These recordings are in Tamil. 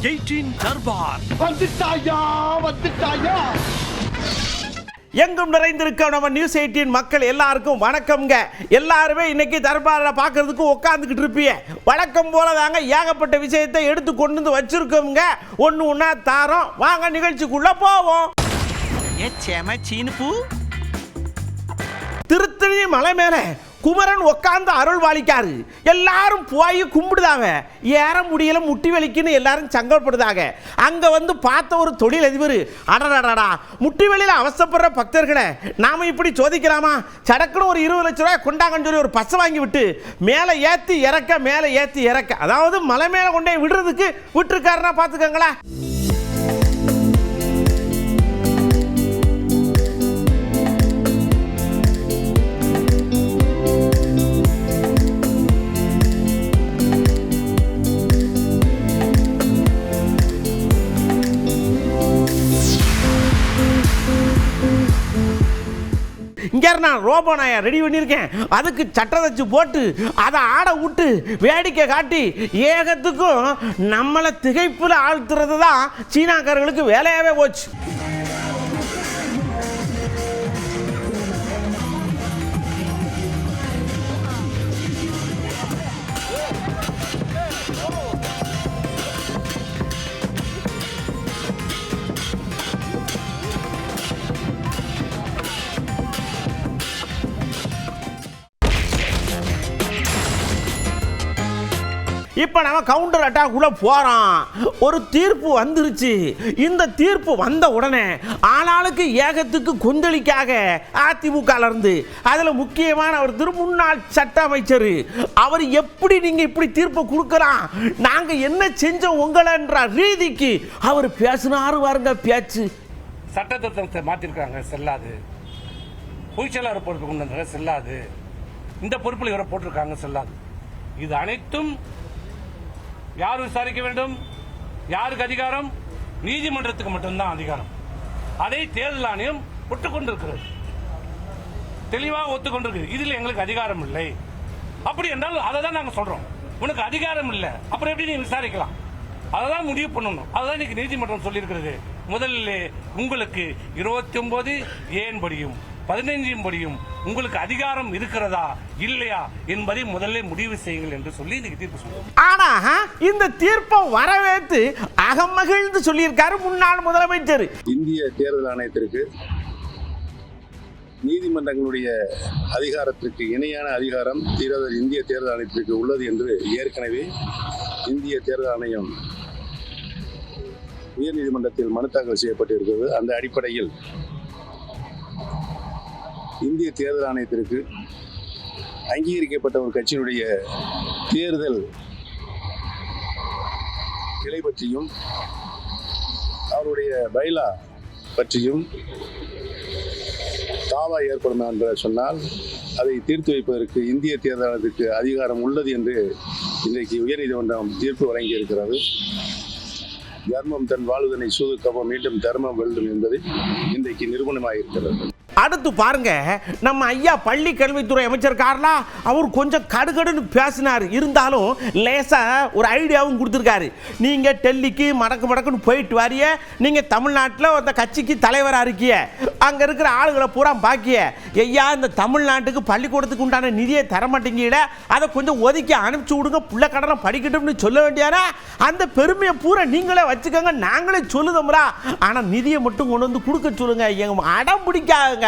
18 தர்பார் வந்துட்டாயா எங்கும் நிறைந்திருக்க நம்ம நியூஸ் 18 மக்கள் எல்லாருக்கும் வணக்கம்ங்க. எல்லாருமே இன்னைக்கு தர்பாரில் பார்க்கறதுக்கு உட்காந்துக்கிட்டு இருப்பீங்க. வழக்கம் போல தாங்க ஏகப்பட்ட விஷயத்தை எடுத்து கொண்டு வந்து வச்சிருக்கோங்க. ஒன்று ஒன்றா தாரோம். வாங்க நிகழ்ச்சிக்குள்ள போவோம். திருத்தணி மலை மேலே குமரன் உட்காந்து அருள் வாளிக்காரு. எல்லாரும் போய் கும்பிடுதாங்க. ஏற முடியல, முட்டி வலிக்குன்னு எல்லாரும் சங்கப்படுதாங்க. அங்கே வந்து பார்த்த ஒரு தொழிலதிபர், அடடடா முட்டி வலியில் அவசப்படுற பக்தர்களை நாம் இப்படி சோதிக்கலாமா? சடக்குன்னு ஒரு 20 லட்ச ரூபாய் கொண்டாங்கன்னு சொல்லி ஒரு பஸ்ஸை வாங்கி விட்டு மேலே ஏற்றி இறக்க, அதாவது மலை மேலே கொண்டே விடுறதுக்கு விட்டுருக்காருன்னா பார்த்துக்கங்களேன். இங்கே நான் ரோபோ நாயை ரெடி பண்ணியிருக்கேன். அதுக்கு சட்டை தச்சு போட்டு அதை ஆட விட்டு வேடிக்கை காட்டி ஏகத்துக்கும் நம்மளை திகைப்பில் ஆழ்த்துறது தான் சீனாக்காரர்களுக்கு வேலையாகவே போச்சு. இப்போ நம்ம கவுண்டர் அட்டாக்குள்ள போகிறோம். ஒரு தீர்ப்பு வந்துருச்சு. இந்த தீர்ப்பு வந்த உடனே ஆளாளுக்கு ஏகத்துக்கு கொந்தளிக்காக அதிமுகலேருந்து அதில் முக்கியமான அவர் முன்னாள் சட்ட அமைச்சர் அவர் எப்படி நீங்கள் இப்படி தீர்ப்பு கொடுக்கலாம், நாங்கள் என்ன செஞ்சோம் உங்களைன்ற ரீதிக்கு அவர் பேசினாரு வாருங்க பேச்சு. சட்டத்திட்டத்தை மாற்றிருக்காங்க, செல்லாது. பொய்ச்செயலாளர் பொறுப்பு கொண்டு வந்தாங்க, செல்லாது. இந்த பொறுப்பில் இவரை போட்டிருக்காங்க, செல்லாது. இது அனைத்தும் யார் விசாரிக்க வேண்டும்? யாருக்கு அதிகாரம்? நீதிமன்றத்துக்கு மட்டும்தான் அதிகாரம். அதை தேர்தல் ஆணையம் ஒத்துக்கொண்டிருக்கிறது, தெளிவாக ஒத்துக்கொண்டிருக்கிறது. இதில் எங்களுக்கு அதிகாரம் இல்லை. அப்படி என்றால் அதை தான் நாங்கள் சொல்றோம். உனக்கு அதிகாரம் இல்லை, அப்புறம் எப்படி நீ விசாரிக்கலாம்? அதை தான் முடிவு பண்ணணும். அதுதான் இன்னைக்கு நீதிமன்றம் சொல்லியிருக்கிறது. முதலில் உங்களுக்கு 29 ஏன் படியும் 15 படியும் உங்களுக்கு அதிகாரம் இருக்கிறதா இல்லையா என்பதை முதல்ல முடிவு செய்யுங்கள் என்று சொல்லி இன்னைக்கு தீர்ப்பு சொல்லுவோம். ஆனா இந்த தீர்ப்பை வரவேற்று அகமகிழ்ந்து சொல்லியிருக்காரு முன்னாள் முதலமைச்சர். இந்திய தேர்தல் ஆணையத்திற்கு நீதிமன்றங்களுடைய அதிகாரத்திற்கு இணையான அதிகாரம் இந்திய தேர்தல் ஆணையத்திற்கு உள்ளது என்று ஏற்கனவே இந்திய தேர்தல் ஆணையம் உயர்நீதிமன்றத்தில் மனு தாக்கல் செய்யப்பட்டிருக்கிறது. அந்த அடிப்படையில் இந்திய தேர்தல் ஆணையத்திற்கு அங்கீகரிக்கப்பட்ட ஒரு கட்சியினுடைய தேர்தல் கிளை பற்றியும் அவருடைய பைலா பற்றியும் தாவா ஏற்படும் என்று சொன்னால் அதை தீர்த்து வைப்பதற்கு இந்திய தேர்தல் ஆணையத்திற்கு அதிகாரம் உள்ளது என்று இன்றைக்கு உயர்நீதிமன்றம் தீர்ப்பு வழங்கியிருக்கிறது. தர்மம் தன் வாழ்வதனை சூதுக்கப்ப மீண்டும் தர்மம் வெல்லும் என்பது இன்றைக்கு நிரூபணமாயிருக்கிறது. அடுத்து பாருங்க, நம்ம ஐயா பள்ளி கல்வித்துறை அமைச்சர் கார்லா அவர் கொஞ்சம் கடுகடுன்னு பேசினார். இருந்தாலும் லேசா ஒரு ஐடியாவும் கொடுத்துருக்காரு. நீங்க டெல்லிக்கு மடக்குன்னு போயிட்டு வாரிய, நீங்க தமிழ்நாட்டில் அந்த கட்சிக்கு தலைவராக இருக்கிய, அங்க இருக்கிற ஆளுகளை பூரா பாக்கிய, ஐயா இந்த தமிழ்நாட்டுக்கு பள்ளிக்கூடத்துக்கு உண்டான நிதியை தரமாட்டீங்கட, அதை கொஞ்சம் ஒதுக்கி அனுப்பிச்சு விடுங்க, புள்ள கடனை படிக்கட்டும்னு சொல்ல வேண்டியாரா? அந்த பெருமையை பூரா நீங்களே வச்சுக்கோங்க, நாங்களே சொல்லுதோம்ரா, ஆனா நிதியை மட்டும் கொண்டு வந்து கொடுக்க சொல்லுங்க, எங்க அடம் பிடிக்காங்க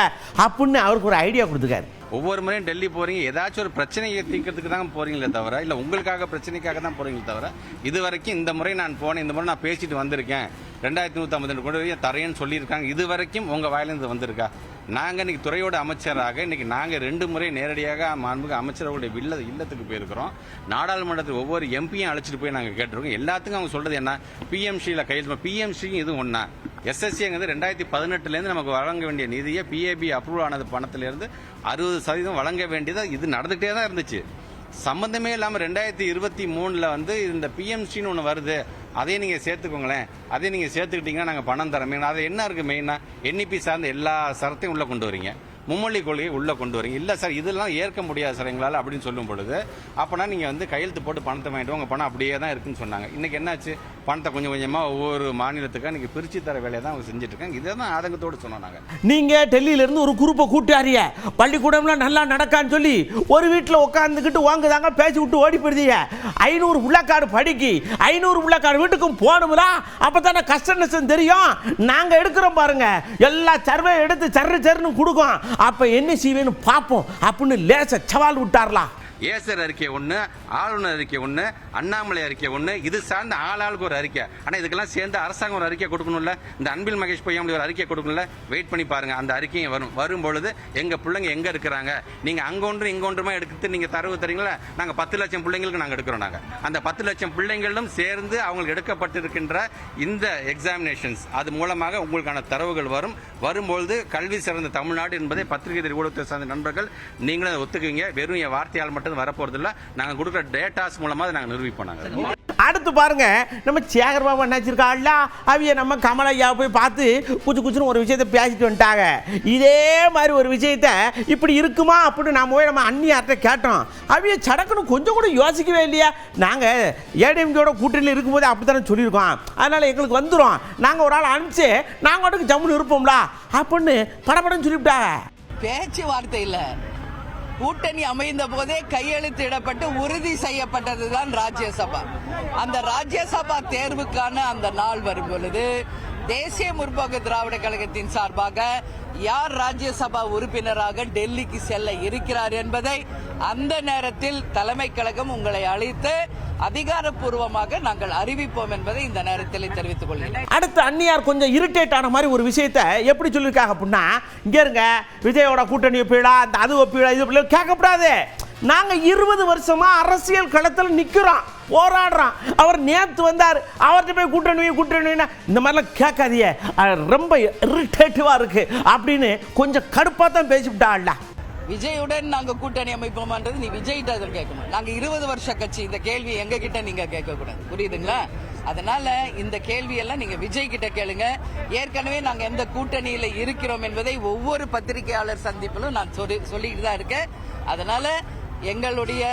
அப்படின்னு அவருக்கு ஒரு ஐடியா கொடுத்துருக்காரு. ஒவ்வொரு முறையும் டெல்லி போறீங்க, ஏதாச்சும் ஒரு பிரச்சனையை தீர்க்கிறதுக்கு தான் போறீங்களே தவிர, இல்லை உங்களுக்காக பிரச்சனைக்காக தான் போறீங்களே தவிர, இது வரைக்கும் இந்த முறை நான் போனேன், இந்த முறை நான் பேசிட்டு வந்திருக்கேன், 2152 கோடி தரேன்னு சொல்லியிருக்காங்க, இது வரைக்கும் உங்க வாயிலிருந்து வந்திருக்கா? நாங்கள் இன்னைக்கு துறையோட அமைச்சராக இன்னைக்கு நாங்கள் 2 முறை நேரடியாக மாண்புமிகு அமைச்சர்களுடைய இல்லத்துக்கு போயிருக்கிறோம். நாடாளுமன்றத்தில் ஒவ்வொரு எம்பியும் அழைச்சிட்டு போய் நாங்கள் கேட்டிருக்கோம். எல்லாத்துக்கும் அவங்க சொல்றது என்ன? பிஎம்சியில் கையில் பிஎம்சி இது ஒன்றா, எஸ்எஸ்சிங்கிறது 2018 நமக்கு வழங்க வேண்டிய நிதியை பிஏபி அப்ரூவல் ஆனது பணத்திலிருந்து 60% வழங்க வேண்டியது இது நடந்துகிட்டே தான் இருந்துச்சு. சம்பந்தமே இல்லாமல் 2023 இந்த பிஎம்சின்னு ஒன்று வருது, அதையும் நீங்கள் சேர்த்துக்கோங்களேன், அதையும் நீங்கள் சேர்த்துக்கிட்டீங்கன்னா நாங்கள் பணம் தரமே. அது என்ன இருக்குது மெயினாக? என்இபி சார்ந்த எல்லா சரத்தையும் உள்ளே கொண்டு வரீங்க, மும்மொழி கொள்கையை உள்ளே கொண்டு வரீங்க. இல்லை சார் இதெல்லாம் ஏற்க முடியாது சார் எங்களால் அப்படின்னு சொல்லும் பொழுது, அப்போனா நீங்கள் கையெழுத்து போட்டு பணத்தை வாங்கிட்டு உங்கள் பணம் அப்படியே தான் இருக்குன்னு சொன்னாங்க. இன்றைக்கி என்னாச்சு? பணத்தை கொஞ்சம் கொஞ்சமாக ஒவ்வொரு மாநிலத்துக்காக இன்றைக்கி பிரித்து தர வேலையை தான் அவங்க செஞ்சுட்டு இருக்காங்க. இதை தான் ஆதங்கத்தோடு சொன்னோம் நாங்கள். நீங்கள் டெல்லியிலேருந்து ஒரு குரூப்பை கூட்டாரிய பள்ளிக்கூடம்லாம் நல்லா நடக்கான்னு சொல்லி ஒரு வீட்டில் உட்காந்துக்கிட்டு வாங்குதாங்க பேசி விட்டு ஓடி போயிருந்தீங்க. 500 புள்ளக்காடு படிக்கி 500 புள்ளக்காடு வீட்டுக்கும் போகணுங்களா? அப்போ தானே கஷ்ட நஷ்டம் தெரியும். நாங்கள் எடுக்கிறோம் பாருங்க, எல்லா சர்வே எடுத்து சர்ன்னு கொடுக்கும். அப்போ என்ன செய்வேன்னு பார்ப்போம் அப்படின்னு லேச சவால் விட்டார்லாம். ஏசர் அறிக்கை ஒன்று, ஆளுநர் அறிக்கை ஒன்று, அண்ணாமலை அறிக்கை ஒன்று, இது சார்ந்த ஆளாளுக்கு ஒரு அறிக்கை. ஆனால் இதுக்கெல்லாம் சேர்ந்து அரசாங்கம் ஒரு அறிக்கை கொடுக்கணும்ல. இந்த அன்பில் மகேஷ் பொய்யாமொழி ஒரு அறிக்கை கொடுக்கணும்ல. வெயிட் பண்ணி பாருங்க, அந்த அறிக்கையும் வரும்பொழுது எங்கள் பிள்ளைங்க எங்கே இருக்கிறாங்க, நீங்கள் அங்கொன்று இங்கொன்றுமா எடுத்து நீங்கள் தரவு தரீங்களா? நாங்கள் 10 லட்சம் பிள்ளைங்களுக்கு நாங்கள் எடுக்கிறோம். நாங்கள் அந்த 10 லட்சம் பிள்ளைங்களும் சேர்ந்து அவங்களுக்கு எடுக்கப்பட்டிருக்கின்ற இந்த எக்ஸாமினேஷன்ஸ் அது மூலமாக உங்களுக்கான தரவுகள் வரும்பொழுது கல்வி சிறந்த தமிழ்நாடு என்பதை பத்திரிகை ஊடகத்தை சார்ந்த நண்பர்கள் நீங்களும் அதை ஒத்துக்குவீங்க. வெறும் என் வார்த்தையால் மட்டும் வரப்போறது இல்ல, நாங்க கொடுக்குற டேட்டாஸ் மூலமா நாங்க நிரூபிப்போம். நாங்க அடுத்து பாருங்க, நம்ம சேகர் பாபா நினைச்சிருக்காள்ல, அவிய நம்ம கமலையா போய் பார்த்து குச்சுன்னு ஒரு விஷயத்தை பேசிட்டு வந்துட்டாங்க. இதே மாதிரி ஒரு விஷயத்த இப்படி இருக்குமா அப்படின்னு நாம போய் நம்ம அண்ணியார்ட்ட கேட்டோம். அவிய சடக்குன்னு கொஞ்சம் கூட யோசிக்கவே இல்லையா. நாங்க ஏடிஎம்கேயோட கூட்டணியில் இருக்கும்போது அப்படித்தானே சொல்லியிருக்கோம், அதனால எங்களுக்கு வந்துடும், நாங்க ஒரு ஆள் அனுப்பிச்சு நாங்க மட்டும் ஜம்முன்னு இருப்போம்ல அப்படின்னு படப்படன்னு சொல்லிவிட்டாங்க. பேச்சுவார்த்தை இல்ல, கூட்டணி அமைந்த போதே கையெழுத்திடப்பட்டு உறுதி செய்யப்பட்டதுதான் ராஜ்யசபா. அந்த ராஜ்யசபா தேர்வுக்கான அந்த நாள் வரும் பொழுது தேசிய முற்போக்கு திராவிட கழகத்தின் சார்பாக யார் ராஜ்யசபா உறுப்பினராக டெல்லிக்கு செல்ல இருக்கிறார் என்பதை அந்த நேரத்தில் தலைமை கழகம் உங்களை அழைத்து அதிகாரப்பூர்வமாக நாங்கள் அறிவிப்போம் என்பதை இந்த நேரத்தில் தெரிவித்துக் கொள்கிறேன். அடுத்து அண்ணியார் கொஞ்சம் இரிட்டேட் ஆன மாதிரி ஒரு விஷயத்தை எப்படி சொல்லியிருக்காங்க அப்படின்னா, இங்க இருங்க, விஜயோட கூட்டணி ஒப்பீடா, அந்த அது ஒப்பீடா, இது கேட்கக்கூடாது. நாங்க 20 வருஷமா அரசியல் களத்தில் நிக்கிறோம், போராடுறோம். அவர் நேத்து வந்தார், அவர்கிட்ட போய் கூட்டணி இந்த மாதிரிலாம் கேட்காதீங்க, ரொம்ப இரிட்டேட்டிவா இருக்கு அப்படின்னு கொஞ்சம் கடுப்பா தான் பேசிவிட்டாள்ல. விஜயுடன் நாங்க கூட்டணி அமைப்போம்ன்றது நீ விஜய்கிட்ட அதை கேட்கணும். நாங்க 20 வருஷ கட்சி, இந்த கேள்வி எங்க கிட்ட நீங்க கேட்க கூடாது, புரியுதுங்களா? அதனால இந்த கேள்வி எல்லாம் நீங்க விஜய் கிட்ட கேளுங்க. ஏற்கனவே நாங்க எந்த கூட்டணியில இருக்கிறோம் என்பதை ஒவ்வொரு பத்திரிகையாளர் சந்திப்பிலும் நான் சொல்லிட்டு தான் இருக்கேன். அதனால எங்களுடைய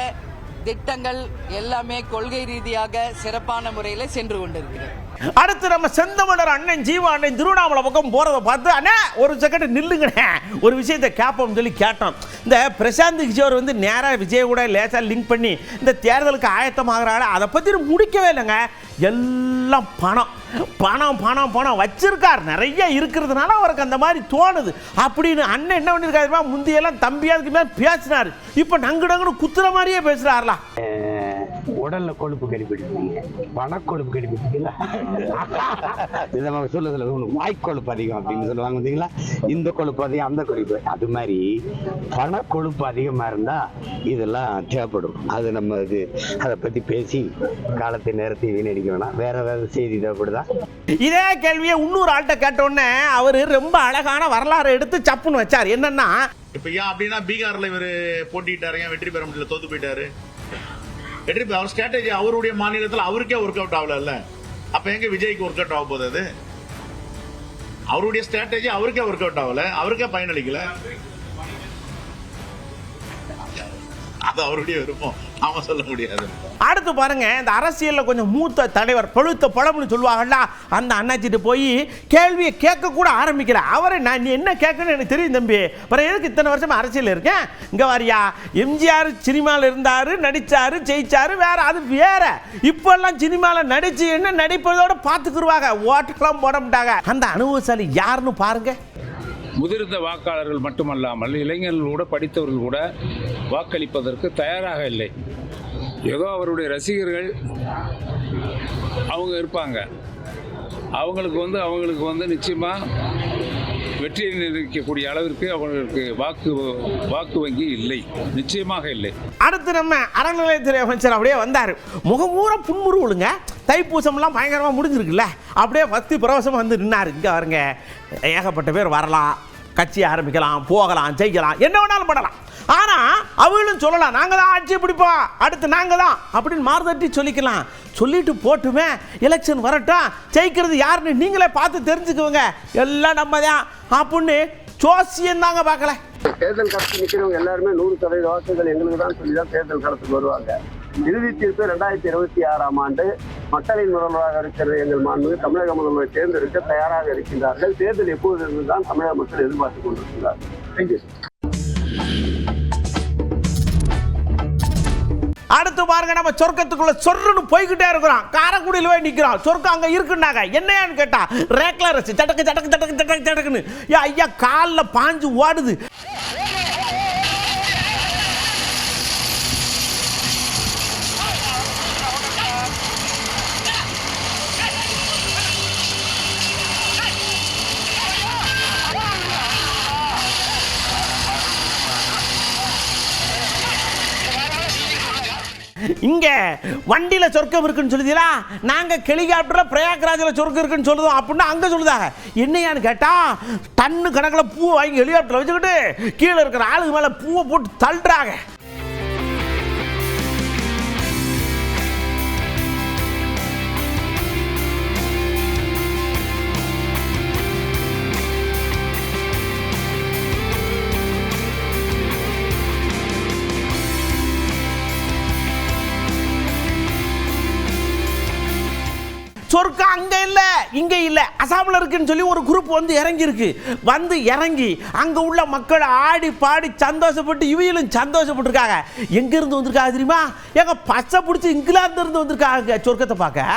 திட்டங்கள் எல்லாமே கொள்கை ரீதியாக சிறப்பான முறையில் சென்று கொண்டிருக்கிறது. அடுத்து நம்ம செந்தமிழர் அண்ணன் ஜீவா அண்ணன் திருவண்ணாமலை பக்கம் போறதை பார்த்து, அண்ணா ஒரு செகண்ட் நில்லுங்கண்ணே, ஒரு விஷயத்தை கேட்போம் சொல்லி கேட்டோம். இந்த பிரசாந்த் கிஷோர் வந்து நேராக விஜய் கூட லேசாக லிங்க் பண்ணி இந்த தேர்தலுக்கு ஆயத்தமாகறாள், அதை பற்றி முடிக்கவே இல்லைங்க. எல்லாம் பணம் வச்சிருக்கார், நிறைய இருக்கிறதுனால அவருக்கு அந்த மாதிரி தோணுது அப்படின்னு. அண்ணன் என்ன பண்ணிருக்காரு, முந்தையெல்லாம் தம்பியாதுக்கு மேலே பேசினார், இப்போ நங்குடங்குன்னு குத்துற மாதிரியே பேசுறாருல. உடல்ல கொழுப்பு கடிப்பிடிப்பீங்க, பணக்கொழுப்பு கடிப்பிடிக்கல, சொல்ல வாய்க்கொழுப்பு அதிகம் அப்படின்னு சொல்லுவாங்க பார்த்தீங்களா. இந்த கொழுப்பு அதிகம், அந்த கொழுப்பு, அது மாதிரி பணக்கொழுப்பு அதிகமா இருந்தா இதெல்லாம் தேவைப்படும். அது நம்ம அதை பத்தி பேசி காலத்தை நேரத்தை வீணடிக்க வேணாம். வேற ஏதாவது செய்தி தேவைப்படுதா? இதே கேள்வியை இன்னொரு ஆள்கிட்ட கேட்டோன்னே அவரு ரொம்ப அழகான வரலாறு எடுத்து சப்புன்னு வச்சார். என்னன்னா, இப்ப ஏன் அப்படின்னா பீகார்ல இவரு போட்டிட்டாரு, ஏன் வெற்றி பெற முடியல, தோத்து போயிட்டாரு. அவர் ஸ்ட்ராட்டஜி அவருடைய மாநிலத்தில் அவருக்கே ஒர்க் அவுட் ஆகல, அப்ப எங்க விஜய்க்கு ஒர்க் அவுட் ஆக போகுது? அது அவருடைய ஸ்ட்ராட்டஜி அவருக்கே ஒர்க் அவுட் ஆகல, அவருக்கே பயனளிக்கல, அது அவருடைய விருப்பம், நாம சொல்ல முடியாது. அடுத்து பாருங்க, இந்த அரசியலில் கொஞ்சம் மூத்த தலைவர் பழுத்த பழம்னு சொல்லுவாங்கல்ல, அந்த அண்ணாச்சிட்டு போய் கேள்வியை கேட்க கூட ஆரம்பிக்கல. அவரை நீ என்ன கேட்கணும்னு எனக்கு தெரியும் தம்பி, அப்புறம் எதுக்கு இத்தனை வருஷமா அரசியல் இருக்கேன், இங்க வாரியா, எம்ஜிஆர் சினிமாவில் இருந்தாரு, நடிச்சாரு, ஜெயிச்சாரு, வேற அது வேற. இப்பெல்லாம் சினிமாவில் நடிச்சு என்ன நடிப்பதோட பார்த்துக்குருவாங்க, ஓட்டெல்லாம் போட மாட்டாங்க. அந்த அனுபவசாலி யாருன்னு பாருங்க. முதிர்ந்த வாக்காளர்கள் மட்டுமல்லாமல் இளைஞர்கள் கூட, படித்தவர்கள் கூட வாக்களிப்பதற்கு தயாராக இல்லை. ஏதோ அவருடைய ரசிகர்கள் அவங்க இருப்பாங்க, அவங்களுக்கு வந்து நிச்சயமா வெற்றியை நிர்ணயிக்கக்கூடிய அளவிற்கு அவங்களுக்கு வாக்கு வங்கி இல்லை, நிச்சயமாக இல்லை. அடுத்து நம்ம அறநிலையத்துறை அமைச்சர் அப்படியே வந்தார், முகமூர புன்முறுவலுங்க, தைப்பூசம்லாம் பயங்கரமாக முடிஞ்சிருக்குல்ல, அப்படியே பக்தி பரவசமாக வந்து நின்னார். இங்கே வருங்க, ஏகப்பட்ட பேர் வரலாம், கட்சி ஆரம்பிக்கலாம், போகலாம், ஜெயிக்கலாம், என்ன வேணாலும் பண்ணலாம். ஆனால் அவங்களும் சொல்லலாம், நாங்கள் தான் ஆட்சி பிடிப்போம், அடுத்து நாங்கள் தான் அப்படின்னு மாறுதட்டி சொல்லிக்கலாம். சொல்லிட்டு போட்டுமே, எலெக்ஷன் வரட்டும், ஜெயிக்கிறது யாருன்னு நீங்களே பார்த்து தெரிஞ்சுக்குவோங்க, எல்லாம் நம்ம தான் அப்படின்னு ஜோசியம் தாங்க பார்க்கல. தேர்தல் களத்துக்கு நிற்கிறவங்க எல்லாருமே 100% வாக்குகள் எங்களுக்கு தான் சொல்லி தான் தேர்தல் களத்துக்கு வருவாங்க. இறுதி தீர்ப்பு 2026ஆம் ஆண்டு மக்களின் முதல்வராக இருக்கிற எங்கள் மாண்பு தமிழக முதல்வரை தேர்ந்தெடுக்க தயாராக இருக்கின்றார்கள். தேர்தல் எப்போது இருந்துதான் தமிழக மக்கள் எதிர்பார்த்துக் கொண்டிருக்கிறார்கள். தேங்க்யூ. அடுத்து பாருங்க, நம்ம சொர்க்கத்துக்குள்ள சொர்றன்னு போய்கிட்டே இருக்கிறோம். காரைக்குடியில் போய் நிற்கிறோம். சொர்க்கம் அங்கே இருக்குன்னாங்க. என்னன்னு கேட்டா ரேக்ல ரசி சட்டக்கு சட்டக்கு சட்டக்கு சட்டக்கு சட்டக்குன்னு ஐயா காலில் பாஞ்சு ஓடுது. இங்க வண்டியில சொர்க்கம் இருக்குன்னு சொல்லுதீங்களா, நாங்க ஹெலிகாப்டர்ல பிரயாக்ராஜ்ல சொர்க்கம் இருக்குன்னு சொல்லுதோம் அப்படின்னு அங்க சொல்லுதாங்க. என்னையான்னு கேட்டா டன்னு கணக்கில் பூ வாங்கி ஹெலிகாப்டர்ல வச்சுக்கிட்டு கீழே இருக்கிற ஆளுக்கு மேல பூவை போட்டு தள்ளுறாங்க. சொர்க்கம் அங்க இல்ல இங்க இல்ல, அசாமில் இருக்குன்னு சொல்லி ஒரு குரூப் வந்து இறங்கி அங்க உள்ள மக்கள் ஆடி பாடி சந்தோஷப்பட்டு இவையிலும் சந்தோஷப்பட்டிருக்காங்க. எங்க இருந்து வந்திருக்காங்க தெரியுமா? எங்க பச்சை பிடிச்சி இங்கிலாந்து இருந்து வந்திருக்காங்க சொர்க்கத்தை பார்க்க.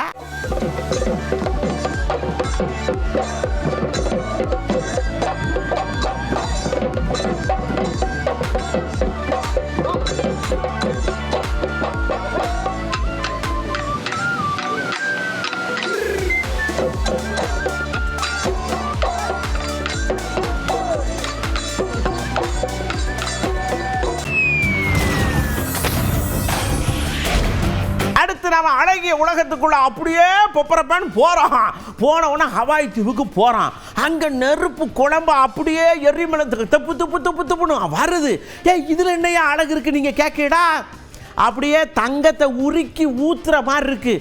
அடுத்து நாம அழகிய உலகத்துக்குள்ள அப்படியே பொப்பரப்பான்னு போன உடனே ஹவாய் தீவுக்கு போறோம். அங்க நெருப்பு குழம்பு அப்படியே எரிமலத்துக்கு தப்பு தப்பு தப்பு தப்புன்னு வருது. இதுல என்னையா அழகு இருக்கு நீங்க கேட்கடா? அப்படியே தங்கத்தை உருக்கி ஊத்துற மாதிரி இருக்கு.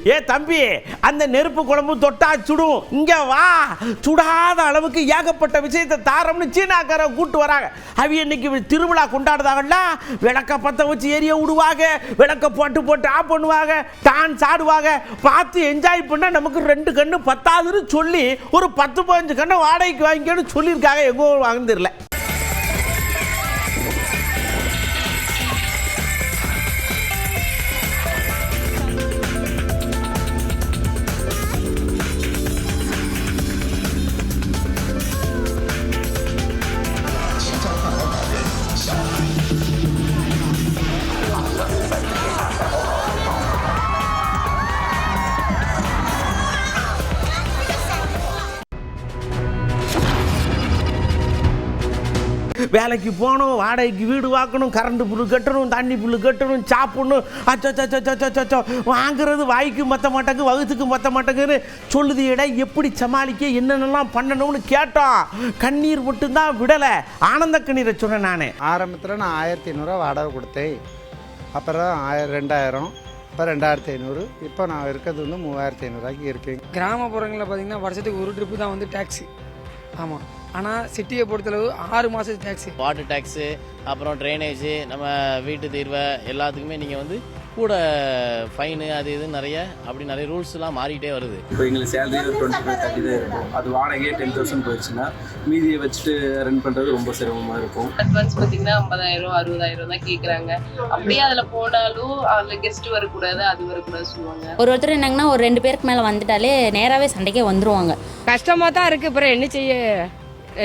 ஏ தம்பி, அந்த நெருப்பு குழம்பு தொட்டா சுடும், இங்க வா, சுடாத அளவுக்கு ஏகப்பட்ட விஷயத்தை தாரம்னு சீனாக்கார கூட்டு வராங்க. அவ இன்னைக்கு திருவிழா கொண்டாடுதாங்கல்ல, விளக்க பத்த வச்சு எரிய விடுவாங்க, விளக்க போட்டு ஆஃப் பண்ணுவாங்க, டான்ஸ் ஆடுவாங்க. பார்த்து என்ஜாய் பண்ண நமக்கு 2 கண்ணு பத்தாதுன்னு சொல்லி ஒரு 10-15 கண்ணை வாடகைக்கு வாங்கிக்கன்னு சொல்லியிருக்காங்க. எங்கோ வாங்கன்னு தெரியல. வேலைக்கு போகணும், வாடகைக்கு வீடு வாக்கணும், கரண்ட் புல்லு கட்டணும், தண்ணி புல்லு கட்டணும், சாப்பிடணும். அச்சோ வாங்குறது வாய்க்கு மற்ற மாட்டேங்கு, வகுத்துக்கு மற்ற மாட்டேங்குன்னு சொல்லுது. இடம் எப்படி சமாளிக்க என்னென்னலாம் பண்ணணும்னு கேட்டோம். கண்ணீர் மட்டும்தான் விடலை. ஆனந்த கண்ணீரை சொன்னேன் நான். ஆரம்பத்தில் நான் 1500 வாடகை கொடுத்தேன். அப்புறம் 2000, இப்போ 2500. இப்போ நான் இருக்கிறது வந்து 3500 இருக்கேன். கிராமப்புறங்களில் பார்த்தீங்கன்னா வருஷத்துக்கு ஒரு ட்ரிப்பு தான் வந்து டேக்ஸி. ஆமாம், ஆனால் சிட்டியை பொறுத்தளவு 6 மாதம் டேக்ஸி. வாட்டர் டேக்ஸு, அப்புறம் ட்ரைனேஜு, நம்ம வீட்டு தீர்வை எல்லாத்துக்குமே நீங்கள் வந்து கூட ஃபைனு அது இது நிறைய ரூல்ஸ்லாம் மாறிட்டே வருது. இப்போ எங்களுக்கு சேலரி 25-30 தான் இருக்கும். அது வாடகையே 10,000 போயிடுச்சுன்னா மீதியை வச்சுட்டு ரன் பண்ணுறது ரொம்ப சிரமமாக இருக்கும். அட்வான்ஸ் பார்த்தீங்கன்னா 50,000 60,000 தான் கேட்குறாங்க. அப்படியே அதில் போனாலும் அதில் கெஸ்ட் வரக்கூடாது, அது வரக்கூடாது சொல்லுவாங்க. ஒருத்தர் என்னங்கன்னா ஒரு 2 பேருக்கு மேலே வந்துட்டாலே நேராகவே சண்டைக்கே வந்துருவாங்க. கஷ்டமாக தான் இருக்குது. அப்புறம் என்ன செய்ய,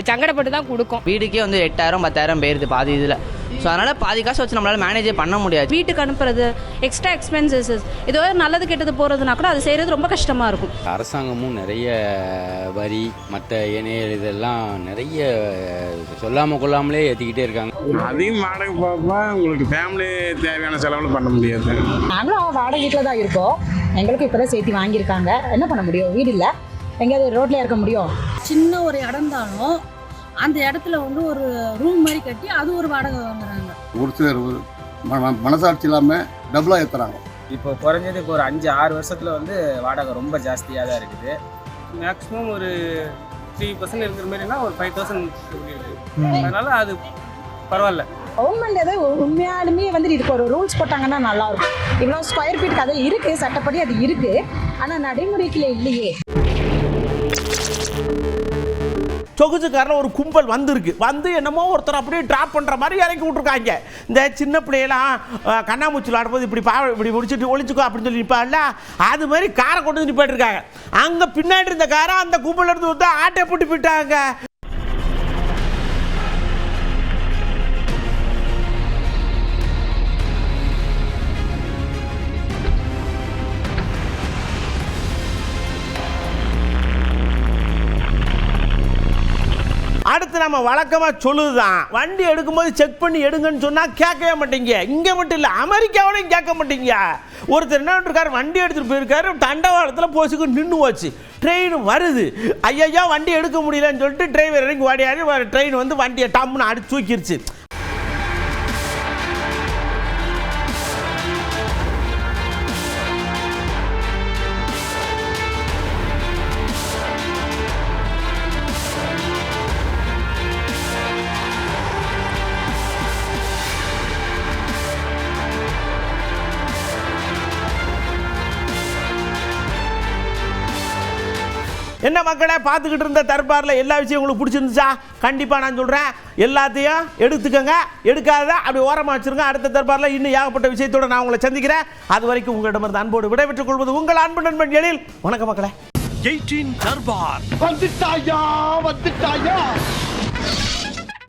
சங்கடப்பட்டு தான் கொடுக்கும். வீடுக்கே வந்து 8,000 10,000 போயிருது பாதி இதில். ஸோ அதனால் பாதி காசு வச்சு நம்மளால் மேனேஜே பண்ண முடியாது. வீட்டுக்கு அனுப்புறது, எக்ஸ்ட்ரா எக்ஸ்பென்சஸ், ஏதோ நல்லது கெட்டது போகிறதுனா கூட அது செய்கிறது ரொம்ப கஷ்டமாக இருக்கும். அரசாங்கமும் நிறைய வரி மற்ற ஏனைய இதெல்லாம் நிறைய சொல்லாமல் கொள்ளாமலே ஏற்றிக்கிட்டே இருக்காங்க. அதையும் வாடகை பார்ப்பா உங்களுக்கு ஃபேமிலி தேவையான செலவுகளும் பண்ண முடியாது. நாங்களும் வாடகை வீட்டில் தான் இருக்கோம். எங்களுக்கு இப்போ தான் சேர்த்து வாங்கியிருக்காங்க. என்ன பண்ண முடியும், வீடு இல்லை, எங்கேயாவது ரோட்லேயே இருக்க முடியும். சின்ன ஒரு இடம் தானும் அந்த இடத்துல வந்து ஒரு ரூம் மாதிரி கட்டி அது ஒரு வாடகை வாங்குறாங்க. ஒரு சிலர் மனசாட்சி இல்லாமல் டபுளாக ஏற்றுறாங்க. இப்போ குறைஞ்சது இப்போ ஒரு 5-6 வருஷத்தில் வந்து வாடகை ரொம்ப ஜாஸ்தியாக தான் இருக்குது. மேக்ஸிமம் ஒரு 3% இருக்கிற மாதிரினா ஒரு 5000 இருக்குது. அதனால அது பரவாயில்ல. கவர்மெண்ட் ஏதோ உண்மையாலுமே வந்து இதுக்கு ஒரு ரூல்ஸ் போட்டாங்கன்னா நல்லா இருக்கும். இவ்வளோ ஸ்கொயர் ஃபீட் அது இருக்கு, சட்டப்படி அது இருக்கு, ஆனால் நடைமுறைக்குள்ள இல்லையே. சொகுசுக்காரில் ஒரு கும்பல் வந்து என்னமோ ஒருத்தர் அப்படியே ட்ராப் பண்ணுற மாதிரி இறக்கி விட்ருக்காங்க. இந்த சின்ன பிள்ளையெல்லாம் கண்ணாமூச்சி விளாடும்போது இப்படி முடிச்சுட்டு ஒழிச்சுக்கோ அப்படின்னு சொல்லி நிற்பாள்ல, அது மாதிரி காரை கொண்டு வந்து நிப்பாட்டிருக்காங்க. அங்கே பின்னாடி இருந்த காரை அந்த கும்பல் எடுத்து வந்து ஆட்டை போட்டு போயிட்டாங்க. அடுத்து நம்ம வழக்கமாக சொல்லுதுதான், வண்டி எடுக்கும்போது செக் பண்ணி எடுங்கன்னு சொன்னால் கேட்கவே மாட்டீங்க. இங்கே மட்டும் இல்லை, அமெரிக்காவிலையும் கேட்க மாட்டீங்க. ஒருத்தர் என்ன பண்ணிருக்காரு, வண்டி எடுத்துகிட்டு போயிருக்காரு, தண்டவாளத்தில் போச்சுக்கு நின்று போச்சு. ட்ரெயின் வருது, ஐயா வண்டி எடுக்க முடியலன்னு சொல்லிட்டு டிரைவர் இறங்கி ஓடியாரு. ட்ரெயின் வந்து வண்டியை டம்முன்னு அடிச்சு தூக்கிடுச்சு. என்ன மக்களே, பார்த்துக்கிட்டு இருந்த தர்பாரில் எல்லா விஷயம் உங்களுக்கு பிடிச்சிருந்துச்சா? கண்டிப்பாக நான் சொல்கிறேன், எல்லாத்தையும் எடுத்துக்கோங்க, எடுக்காத அப்படி ஓரமாக வச்சுருங்க. அடுத்த தர்பாரில் இன்னும் ஏகப்பட்ட விஷயத்தோடு நான் உங்களை சந்திக்கிறேன். அது வரைக்கும் உங்களிடமிருந்து அன்போடு விடைபெற்றுக் கொள்வது உங்கள் அன்பு நண்பன் எழில். வணக்கம் மக்களே. 18 தர்பார் வந்துட்டாயா.